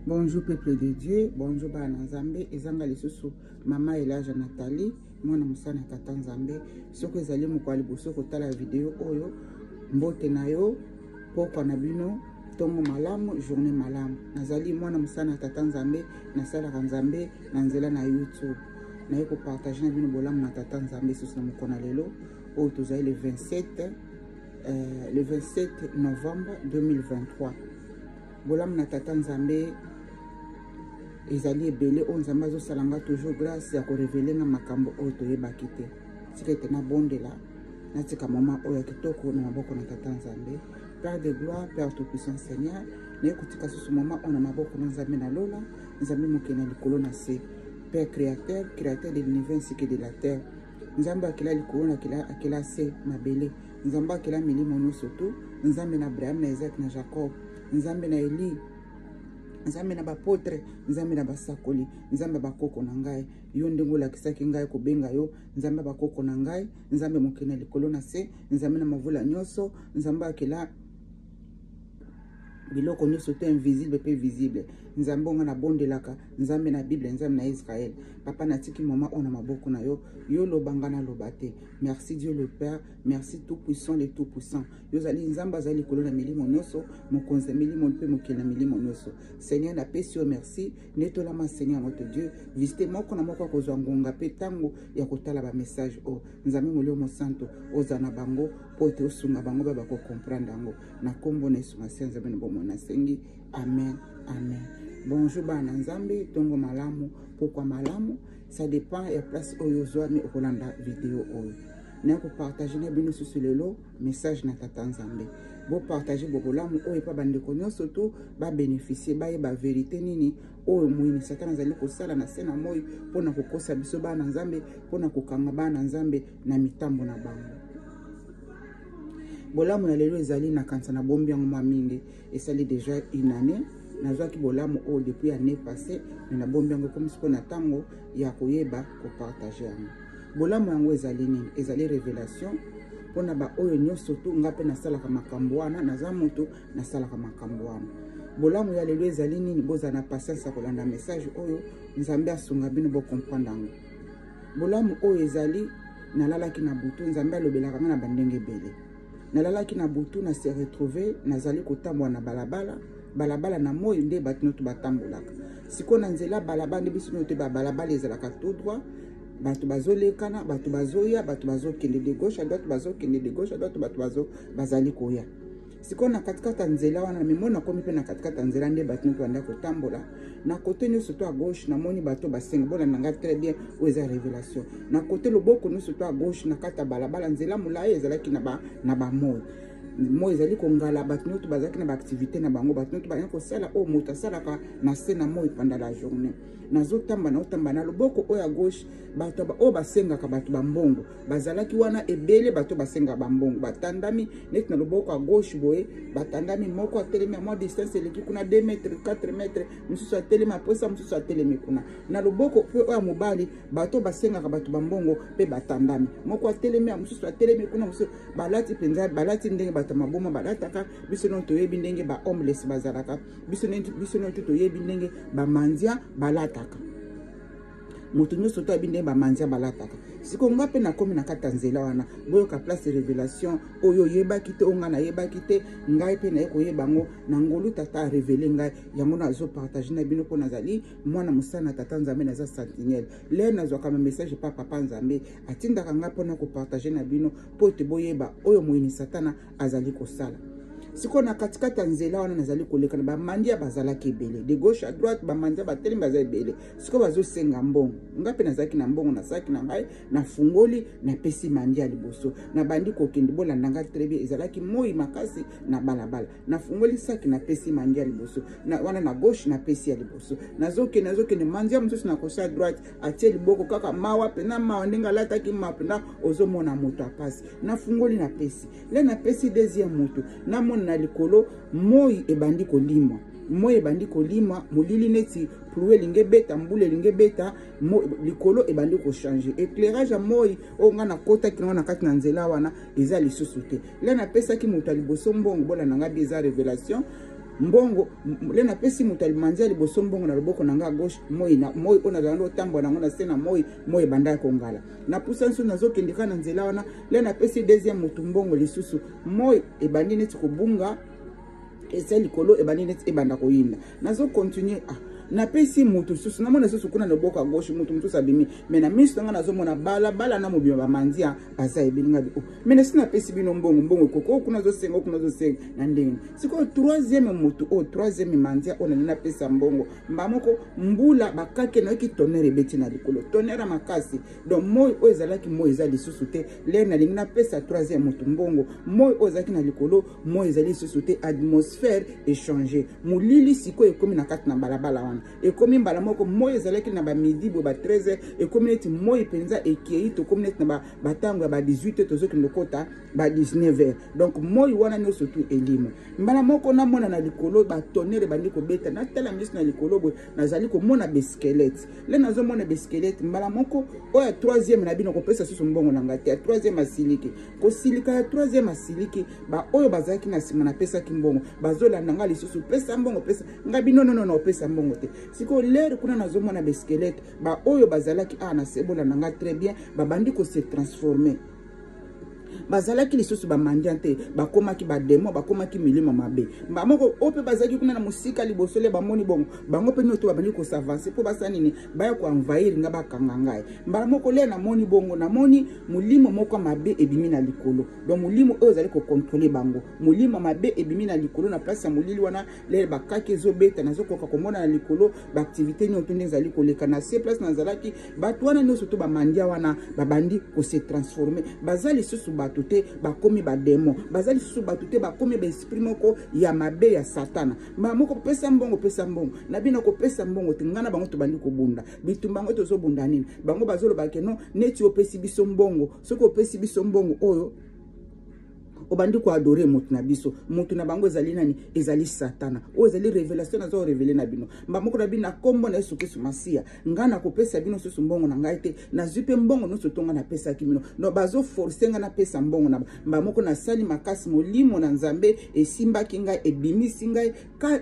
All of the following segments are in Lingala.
Bonjour peuple de Dieu, bonjour bana Nzambe, ezanga lisusu mama Elaja Nathalie, mwana musana tata Nzambe. Soko ezali mukwali boso kotala video oyo, mbote na yo, poko na bino, tongo malamu, journée malamu. Nazali mwana musana tata Nzambe, nasala Nzambe, na nzela na YouTube. Na yo ko partager na bino bolamu na tata Nzambe susu na mukona lelo, oyo tozali le 27 novembre 2023. Bolamu na tata Nzambe ezali ebele o Nzambe azosalanga toujours grâce ya korevele na makambo oyo toyebaki te. Tika ete nabondela natika mama oyo ya kitoko na maboko na tata Nzambe. Père de gloire, Père tout-puissant Seigneur, naye kotika susu mama oyo na maboko na Nzambe na lola, Nzambe mokena likolo na se. Père créateur, créateur de l'univers ainsi que de la terre. Nzambe akela likolo na akela se mabele. Nzambe akela milimo nyonso to, Nzambe na Abraham, na Isaac, na Jacob, Nzambe na Eli, Nzambe na bapotre, Nzambe na basakoli, Nzambe bakoko na ngai, yo ndengo lakisaki ngai kobenga yo, Nzambe bakoko na ngai, Nzambe mokena likolo na se, Nzambe na mavula nyonso, Nzambe akela biloko nyonso te invisible pe visible. Nzambe onga na bondelaka, Nzambe na Bible, Nzambe na Israël. Papa natiki mama ona maboko na yo, yo lobanga na lobate. Merci Dieu le Père, merci tout puissant le tout puissant. Yo zali Nzambe azali kolo na milimo nyonso, mokonza milimo pe mokela milimo nyonso. Seigneur na pesi yo merci, netola ma Seigneur notre Dieu, visite moko na moko kozwa ngonga pe tango ya kotala ba message o. Nzambe molio mo santo, ozana bango po te osunga bango ba ko comprendre ngo. Na kombo na Yesu Nzambe na bomo na sengi. Amen. Amen. Bonjour bana Nzambe, tongo malamu, pourquoi malamu? Ça dépend et place oyo zoami okolanda vidéo oyo. Na ko partager na bino sur le lot message na tata Nzambe. Bo partager bokolamu oyo pa bande ko nyonso to ba bénéficier ba yeba vérité nini oyo muini satana zali ko sala na sena moyi pona kokosa biso bana Nzambe, pona kokanga bana Nzambe na mitambo na bango. Bolamu na lelo ezali na kansa na bombi yango mingi, esali déjà une année. Nazwaki bolamu o depuis année passée, na bombi yango comme siko na tango ya koyeba ko partager yango. Bolamu yango ezali nini? Ezali révélation pona ba oyo nyonso to ngape na sala ka makambo wana, naza moto na sala ka makambo wana. Bolamu ya lelo ezali nini? Boza na patience kolanda message oyo Nzambe asunga bino bo comprendre yango. Bolamu oyo ezali nalalaki na butu, Nzambe alobelaka na bandenge bele. Nalalaki na butu na se retrouver nazali kotambola na balabala na moyi nde batino to batambolaka. Siko na nzela balabala nde biso te balabala ezalaka tout droit, batu bazolekana, batu bazoya, batu bazokende de gauche à droite, bazokende de gauche à droite, batu bazali koya. Siko na katikata nzela wana mimona komi pe na katikata nzela nde batino to anda kotambola. Na côté nyonso to à gauche na moni bato basenga bona nanga très bien oza révélation. Na côté loboko nyonso to à gauche na kata balabala nzela mulaye ezalaki na ba moyi. Moi ezali kongala batino to bazaki na ba activité na bango batino to ba ko sala o moto salaka na sena moi pendant la journée. Nazotamba na otamba na loboko oya gauche bato ba o basenga ka bato bambongo bazalaki wana ebele bato basenga bambongo batandami net na loboko a gauche boye batandami moko atelemi à moins distance eleki kuna 2 mètres 4 mètres mususu atelemi aposa mususu atelemi kuna na loboko pe oya mobali bato basenga ka bato bambongo pe batandami moko atelemi mususu atelemi kuna mususu balati penza balati ndenge bato maboma balataka biso non toyebi ndenge ba homeless bazalaka biso non toyebi ndenge ba mandia balata moto nyonso to abinde ba manzia balataka. Siko ngape na komi na kata nzela wana boyo ka place de révélation oyo yebaki te onga na yebaki te ngai pe na koyeba ngo na ngolu tata révéler ngai yango na zo partager na bino pona zali mwana musana tata Nzambe na za sentinelle le na zo ka message pa papa Nzambe atinda ka ngape na ko partager na bino po te boyeba oyo moyini satana azali kosala. Siko na katikata nzela wana nazali koleka na ba mandia bazalaki ebele de gauche à droite ba mandia batelemi bazali ebele. Siko bazo senga mbongo ngape nazaki na mbongo na saki na ngai na fungoli na pesi mandia liboso na bandi kokende bola ndanga très bien ezalaki moyi makasi na balabala na fungoli saki na pesi mandia liboso na wana na gauche na pesi ya liboso nazokende mandia mususu na kosa droite atie liboko kaka mawa pena mawa ndinga lataki mawa pena ozomona moto apasi na fungoli na pesi le na pesi deuxième moto na na likolo moi ebandi kolimwa moi ebandi kolimwa molili neti pluie linge beta mbule linge beta likolo ebandi ko changer éclairage moi onga na kota kino na kati na nzela wana eza lisusu te le na pesa ki moto liboso mbongo bola nanga biza révélation mbongo le na pesi mutali manzia liboso mbongo na loboko na nga gauche moi ona zando tambo na ngona sena moi banda kongala na pusanso nazo kendika na nzela wana le na pesi deuxième mutu mbongo lisusu moi ebandi neti kobunga esa likolo ebandi neti ebanda koyinda nazo continuer na pesi mutu susu na mona susu kuna na boka gauche mutu sabimi mais na miso nga nazo mona bala na mobima ba manzia asa ebilinga bi mais na sina pesi bino mbongo koko kuna zo senga na ndenge siko troisième mutu troisième manzia ona na pesa mbongo mbamoko mbula bakake na ki tonnerre beti na likolo tonnerre makasi donc moi ezalaki moi ezali susu te le na linga pesa troisième mutu mbongo moi ozaki na likolo moi ezali susu te atmosphère échanger mulili siko ekomi na kati na balabala wana et comme mbala moko moi ezalaki na ba midi bo ba 13h et comme neti moi penza ekei to comme neti na ba tango ba 18h to zoki ndokota ba 19h donc moi wana no surtout elimo mbala moko na mona na likolo ba tonnerre bandi ko beta na tala mis na likolo bo nazali ko mona be squelette le nazo mona be squelette mbala moko oya troisième na bino ko pesa susu mbongo na ngati ya troisième asiliki ko silika ya troisième asiliki ba oyo bazaki na sima na pesa kimbongo bazola nanga lisusu pesa mbongo pesa ngabi no pesa mbongo te siko l'air kuna nazomona be squelette ba oyo bazalaki na sebola nanga très bien ba bandi ko se transformer bazalaki lisusu ba mandiante bakomaki ba demo bakomaki milimo mabe mbamoko ope bazaki kuna na musika libosole bamoni bongo bango pe noto babandi ko s'avancer po basani ni baya ko envahir nga bakanga ngai mbamoko le na moni bongo na moni mulimo moko mabe ebimi na likolo donc mulimo oyo zali ko contrôler bango mulimo mabe ebimi na likolo na place ya mulili wana le bakaki ezobeta nazo koka komona na likolo ba activité ni otunde zali ko leka na se place na zalaki batu wana no surtout ba mandia wana babandi ko se transformer bazali susu batu te bakomi ba demo bazali susu batu te bakomi ba esprit moko ya mabe ya satana moko pesa mbongo na bino ko pesa mbongo te ngana bango to bandi ko bunda bitumbango to zo bunda nini bango bazolo bakeno neti opesi biso mbongo soko opesi biso mbongo oyo obandi ko adorer mutu na biso mutu na bango ezali nani ezali satana o ezali révélation nazo révéler na bino mbamoko na bino kombo na Yesu Kristo Masia ngana ko pesa bino susu mbongo na ngai te na zupe mbongo no sotonga na pesa kimino no bazo forcer nga na pesa mbongo na mbamoko na sali makasi molimo na nzambe esimba kinga ebimisi ngai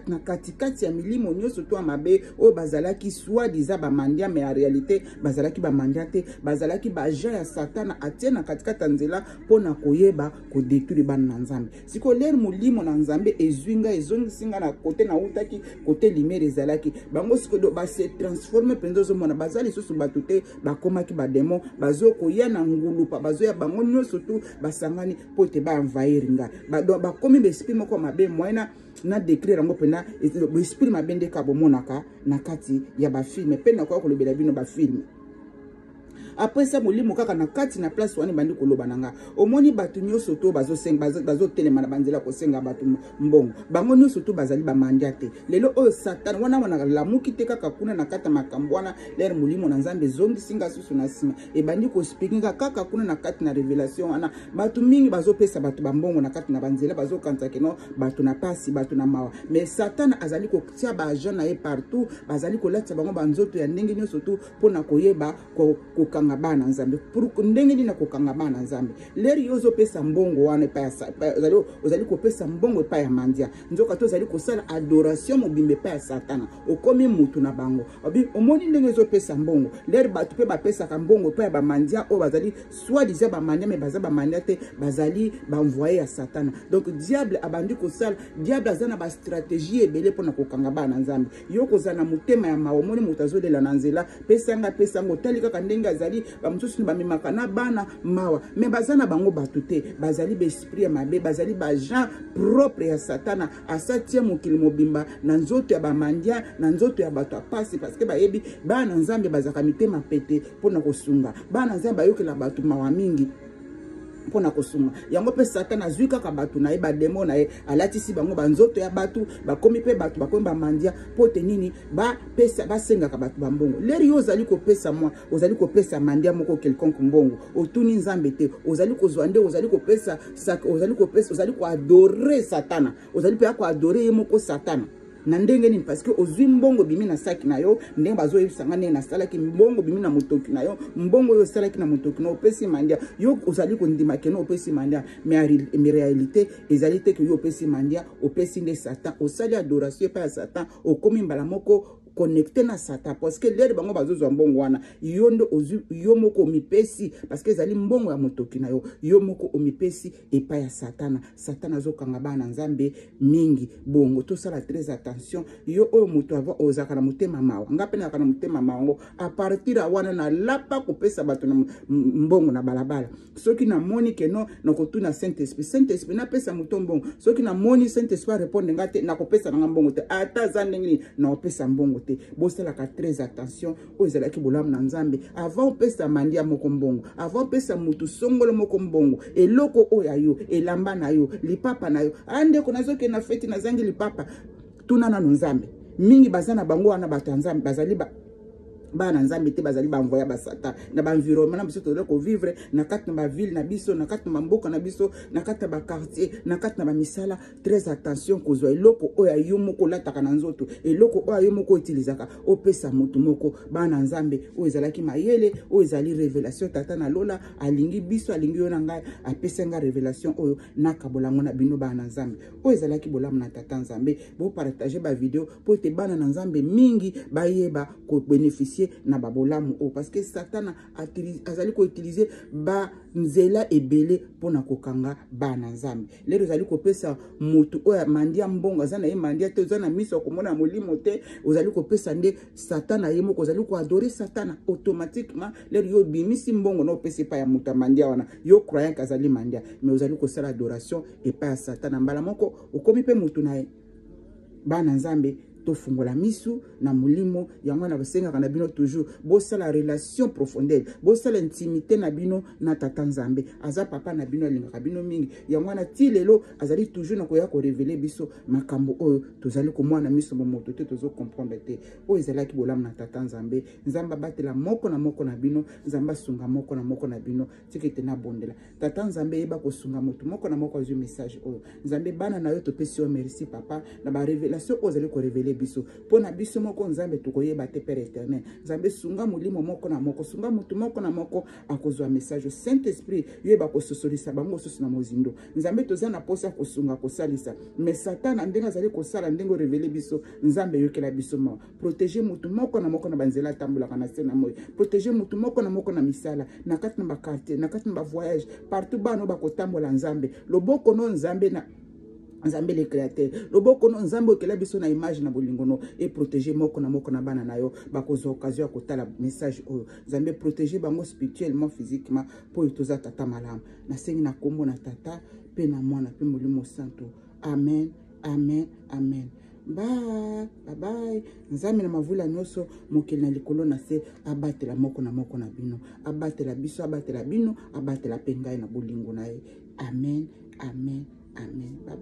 na katikati ya milimo nyoso to mabe o bazalaki soi-disant ba mandia mais en réalité bazalaki ba mandia te bazalaki ba agent ya satana atiena katikati nzela pona koyeba ko détruire bana nzambe siko ler mulimo na nzambe ezwinga ezongisinga na kote na utaki kote limere ezalaki bango siko do ba se transformer penzo zo mona bazali susu batute bakomaki ba demo bazo koya na ngulupa bazo ya bango nyoso tu basangani pote ba envahir nga bakomi besprit moko mabe moyena na décrire ngo pena esprit mabende ka bomonaka na kati ya ba film pena kwa kolobela bino ba film après ça molimo kaka na kati na place wani bandi koloba nanga omoni batu nyoso to bazo telema na banzela ko senga batu mbongo bango nyoso to bazali ba mandiate lelo o satan wana lamuki te kaka kuna na kata makambo wana l'air molimo na nzambe zongi singa susu na sima e bandi ko speakinga kaka kuna na kati na révélation wana batu mingi bazo pesa batu bambongo na kati na banzela bazo kanta keno batu na pasi batu na mawa mais satan azali ko tia ba agent na partout bazali ko lata bango banzoto ya ndenge nyoso to pona koyeba ko bana nzambe pour ndenge dina kokanga bana nzambe leri yozo pesa mbongo wana pa ya ozali ko pesa mbongo pa ya mandia nzoka to ozali ko sala adoration mobimbe pa ya satana okomi mutu na bango obi omoni ndenge zo pesa mbongo leri batu pe ba pesa ka mbongo pa ya ba mandia o bazali soit disait ba mandia mais baza ba mandia te bazali ba envoyer ya satana donc diable abandi ko sala diable azana ba stratégie ebele pona kokanga bana nzambe yoko zana mutema ya maomoni mutazo de la nanzela pesa ngo talika ka ndenge azali bamususu bamemaka na bana mawa mais bazana bango batute bazali ba esprit ya mabe bazali ba gens propre ya satana asatia mokili mobimba na nzoto ya bamandia na nzoto ya bato apasi parce que bayebi bana nzambe bazaka mitema pete pona kosunga bana nzambe bayokela bato mawa mingi pona kosunga yango pe satana azwi kaka batu na ye ba demo na ye alatisi bango banzoto ya batu bakomi pe batu bakomi ba mandia pote nini ba pesa basenga ka batu bambongo leri yo ozali ko pesa moi ozali ko pesa mandia moko quelconque mbongo otuni nzambe te ozali ko zwande ozali ko pesa ozali ko adorer satana ozali pe ko adorer ye moko satana na ndenge nini parce que ozwi mbongo bimi na saki na yo ndenge bazoyebisanga ndenge nasalaki mbongo bimi na motoki na yo mbongo oyo osalaki na motoki na opesi mandia yo ozali kondima ke no opesi mandia mais réalité ezali te ke yo opesi mandia opesi nde Satan osali adoration epai ya Satan okomi mbala moko connecté na Satan parce que l'air bango bazozwa mbongo wana yo ndo yo moko omipesi parce que ezali mbongo ya motoki na yo moko omipesi epai ya Satana azokanga bana nzambe mingi bongo tosala très attention yo oyo moto ava ozaka na motema mawa ngape na kana motema mawango a partir wana na lapa kopesa bato na mbongo na balabala soki na moni ke no na kotuna Saint-Esprit na pesa moto mbongo soki na moni Saint-Esprit répondre ngate na kopesa na mbongo te ata zandengini na opesa mbongo te bosalaka très attention ozalaki bolamu na nzambe avant opesa mandia moko mbongo avant opesa mutu songolo moko mbongo eloko oyo ayo elamba na yo lipapa na yo ande ko nazoke na feti na zangi lipapa tuna na nzambe mingi bazana bango wana bato nzambe bazali bana nzambe te bazali banvoya basata na ba environnement na biso tozali ko vivre na kati na ba ville na biso na kati na mboka na biso na kati na ba quartier na kati na ba misala très attention kozwa eloko oyo ayo moko lataka na nzoto eloko oyo ayo moko utilizaka opesa motu moko bana nzambe oyo ezalaki mayele oyo ezali révélation tata na lola alingi biso alingi yo na ngai apesa nga révélation oyo nakabolango na bino bana nzambe oyo ezalaki bolamu na tata nzambe bo partager ba video po te bana na nzambe mingi bayeba ko bénéficier na babolamu o parce que Satan azali ko utiliser ba nzela ebele pona kokanga bana nzambe lero azali ko pesa mutu oya mandia mbongo azana ye mandia te ozana miso komona molimo te ozali ko pesa nde Satan ayemo ko azali ko adorer Satan automatiquement lero yo bimisi mbongo no pesa pa ya muta mandia wana yo croyant kazali mandia mais ozali ko sala adoration et pas Satan mbala moko okomi pe mutu na ye bana nzambe tofungola misu na mulimo yango na basenga kana bino toujours bosala relation profondeur bosala intimité na bino na tata nzambe aza papa na bino alinga bino mingi yango na ti lelo azali toujours na koya ko révéler biso makambo oyo tozali ko mwana miso moto te tozo comprendre te oyo ezalaki bolamu na tata nzambe nzamba batela moko na bino nzamba sunga moko na bino tikete na bondela tata nzambe yeba ko sunga moto moko na moko azu message oyo nzambe bana na yo to pesi o merci papa na ba révélation oyo ezali ko révéler biso pona biso moko nzambe tukoyeba te père éternel nzambe sunga mulimo moko na moko sunga mutu moko na moko akozwa message Saint-Esprit yeba ko sosolisa bango soso na mozindo nzambe toza na posa ko sunga ko salisa mais Satan ndenga azali ko sala ndengo révéler biso nzambe yokela biso ma protéger mutu moko na banzela tambola kana sena moyo protéger mutu moko na misala na kati na ba quartier na kati na ba voyage partout bano ba kotambola nzambe loboko no nzambe na nzambe le créateur loboko no nzambe okela biso na image na bolingono et protéger moko na bana na yo bakozwa occasion ya kotala message oyo nzambe protéger bango spirituellement physiquement po itoza tata malamu na sengi na kombo na tata pe na mwana pe molimo santo amen amen amen bye nzambe na mavula nyonso mokeli na likolo na se abatela moko na bino abatela biso abatela bino abatela pe ngai na bolingo na ye amen amen amen bye